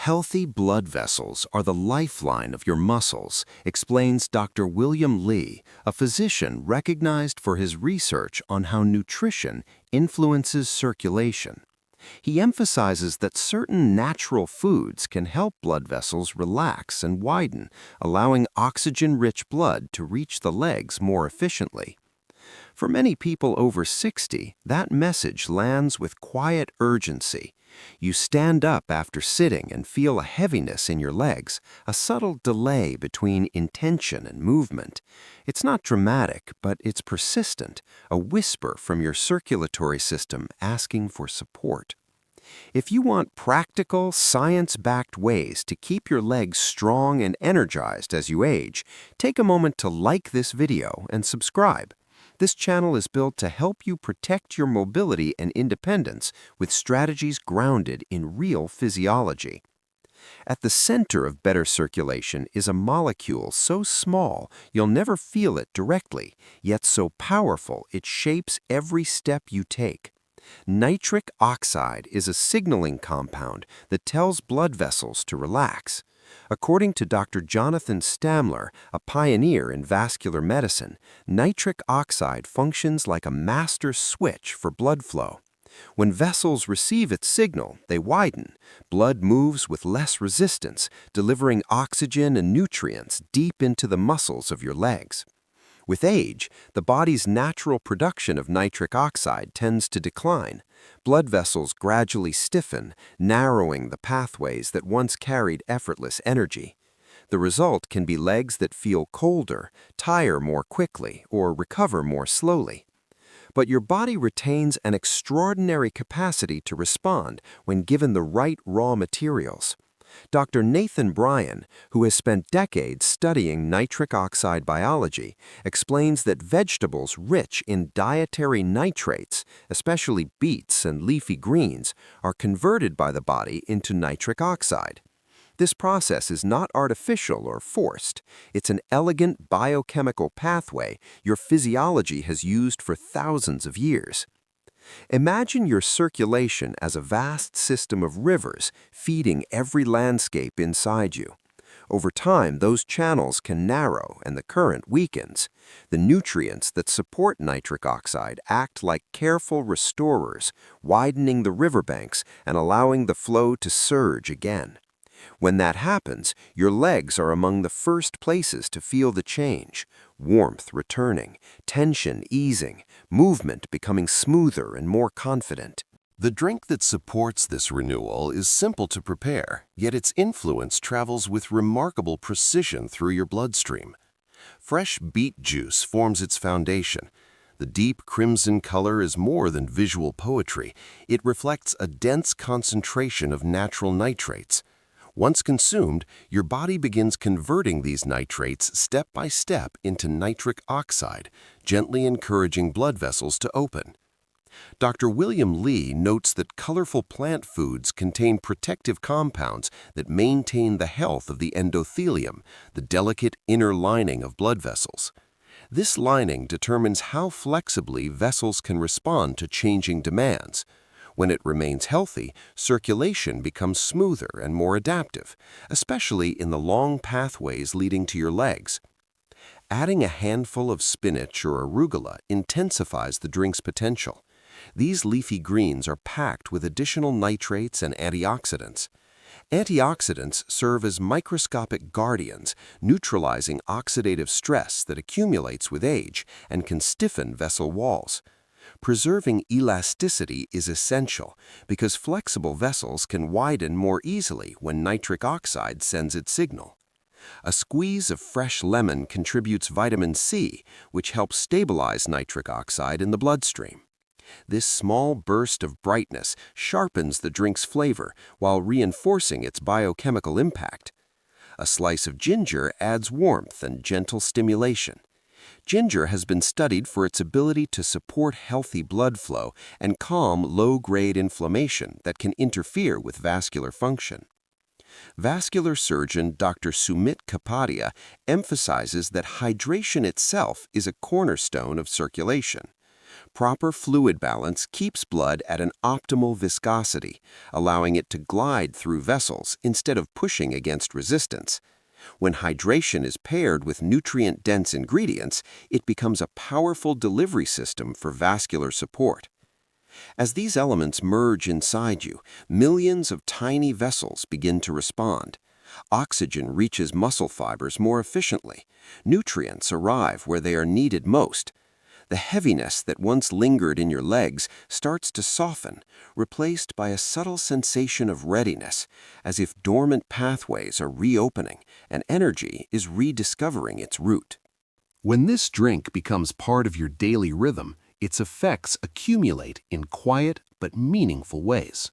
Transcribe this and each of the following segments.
Healthy blood vessels are the lifeline of your muscles, explains Dr. William Lee, a physician recognized for his research on how nutrition influences circulation. He emphasizes that certain natural foods can help blood vessels relax and widen, allowing oxygen-rich blood to reach the legs more efficiently. For many people over 60, that message lands with quiet urgency. You stand up after sitting and feel a heaviness in your legs, a subtle delay between intention and movement. It's not dramatic, but it's persistent, a whisper from your circulatory system asking for support. If you want practical, science-backed ways to keep your legs strong and energized as you age, take a moment to like this video and subscribe. This channel is built to help you protect your mobility and independence with strategies grounded in real physiology. At the center of better circulation is a molecule so small you'll never feel it directly, yet so powerful it shapes every step you take. Nitric oxide is a signaling compound that tells blood vessels to relax. According to Dr. Jonathan Stamler, a pioneer in vascular medicine, nitric oxide functions like a master switch for blood flow. When vessels receive its signal, they widen. Blood moves with less resistance, delivering oxygen and nutrients deep into the muscles of your legs. With age, the body's natural production of nitric oxide tends to decline. Blood vessels gradually stiffen, narrowing the pathways that once carried effortless energy. The result can be legs that feel colder, tire more quickly, or recover more slowly. But your body retains an extraordinary capacity to respond when given the right raw materials. Dr. Nathan Bryan, who has spent decades studying nitric oxide biology, explains that vegetables rich in dietary nitrates, especially beets and leafy greens, are converted by the body into nitric oxide. This process is not artificial or forced. It's an elegant biochemical pathway your physiology has used for thousands of years. Imagine your circulation as a vast system of rivers feeding every landscape inside you. Over time, those channels can narrow and the current weakens. The nutrients that support nitric oxide act like careful restorers, widening the riverbanks and allowing the flow to surge again. When that happens, your legs are among the first places to feel the change. Warmth returning, tension easing, movement becoming smoother and more confident. The drink that supports this renewal is simple to prepare, yet its influence travels with remarkable precision through your bloodstream. Fresh beet juice forms its foundation. The deep crimson color is more than visual poetry. It reflects a dense concentration of natural nitrates. Once consumed, your body begins converting these nitrates step by step into nitric oxide, gently encouraging blood vessels to open. Dr. William Lee notes that colorful plant foods contain protective compounds that maintain the health of the endothelium, the delicate inner lining of blood vessels. This lining determines how flexibly vessels can respond to changing demands. When it remains healthy, circulation becomes smoother and more adaptive, especially in the long pathways leading to your legs. Adding a handful of spinach or arugula intensifies the drink's potential. These leafy greens are packed with additional nitrates and antioxidants. Antioxidants serve as microscopic guardians, neutralizing oxidative stress that accumulates with age and can stiffen vessel walls. Preserving elasticity is essential because flexible vessels can widen more easily when nitric oxide sends its signal. A squeeze of fresh lemon contributes vitamin C, which helps stabilize nitric oxide in the bloodstream. This small burst of brightness sharpens the drink's flavor while reinforcing its biochemical impact. A slice of ginger adds warmth and gentle stimulation. Ginger has been studied for its ability to support healthy blood flow and calm low-grade inflammation that can interfere with vascular function. Vascular surgeon Dr. Sumit Kapadia emphasizes that hydration itself is a cornerstone of circulation. Proper fluid balance keeps blood at an optimal viscosity, allowing it to glide through vessels instead of pushing against resistance. When hydration is paired with nutrient-dense ingredients, it becomes a powerful delivery system for vascular support. As these elements merge inside you, millions of tiny vessels begin to respond. Oxygen reaches muscle fibers more efficiently. Nutrients arrive where they are needed most. The heaviness that once lingered in your legs starts to soften, replaced by a subtle sensation of readiness, as if dormant pathways are reopening and energy is rediscovering its route. When this drink becomes part of your daily rhythm, its effects accumulate in quiet but meaningful ways.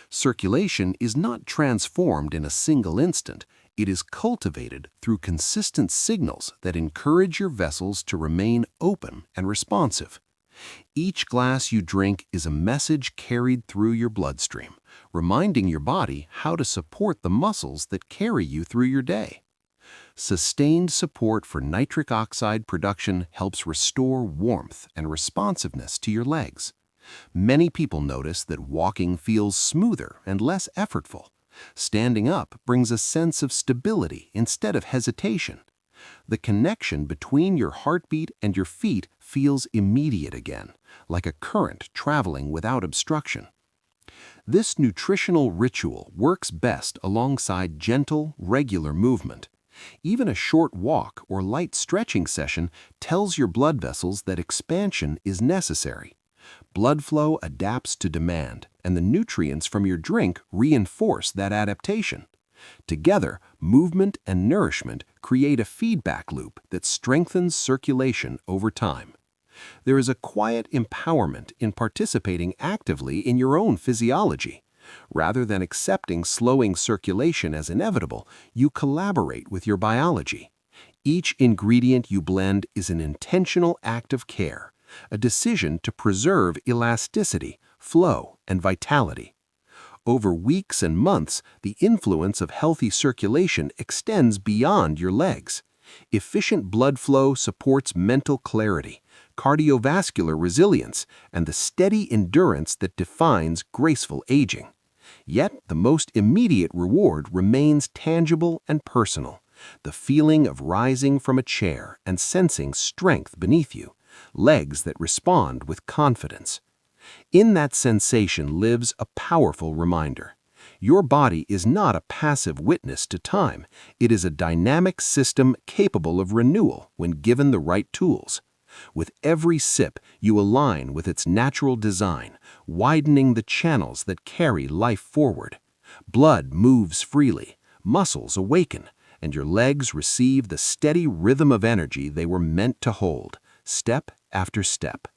Circulation is not transformed in a single instant. It is cultivated through consistent signals that encourage your vessels to remain open and responsive. Each glass you drink is a message carried through your bloodstream, reminding your body how to support the muscles that carry you through your day. Sustained support for nitric oxide production helps restore warmth and responsiveness to your legs. Many people notice that walking feels smoother and less effortful. Standing up brings a sense of stability instead of hesitation. The connection between your heartbeat and your feet feels immediate again, like a current traveling without obstruction. This nutritional ritual works best alongside gentle, regular movement. Even a short walk or light stretching session tells your blood vessels that expansion is necessary. Blood flow adapts to demand, and the nutrients from your drink reinforce that adaptation. Together, movement and nourishment create a feedback loop that strengthens circulation over time. There is a quiet empowerment in participating actively in your own physiology. Rather than accepting slowing circulation as inevitable, you collaborate with your biology. Each ingredient you blend is an intentional act of care, a decision to preserve elasticity, flow, and vitality. Over weeks and months, the influence of healthy circulation extends beyond your legs. Efficient blood flow supports mental clarity, cardiovascular resilience, and the steady endurance that defines graceful aging. Yet, the most immediate reward remains tangible and personal: the feeling of rising from a chair and sensing strength beneath you, legs that respond with confidence. In that sensation lives a powerful reminder. Your body is not a passive witness to time. It is a dynamic system capable of renewal when given the right tools. With every sip, you align with its natural design, widening the channels that carry life forward. Blood moves freely, muscles awaken, and your legs receive the steady rhythm of energy they were meant to hold, step after step.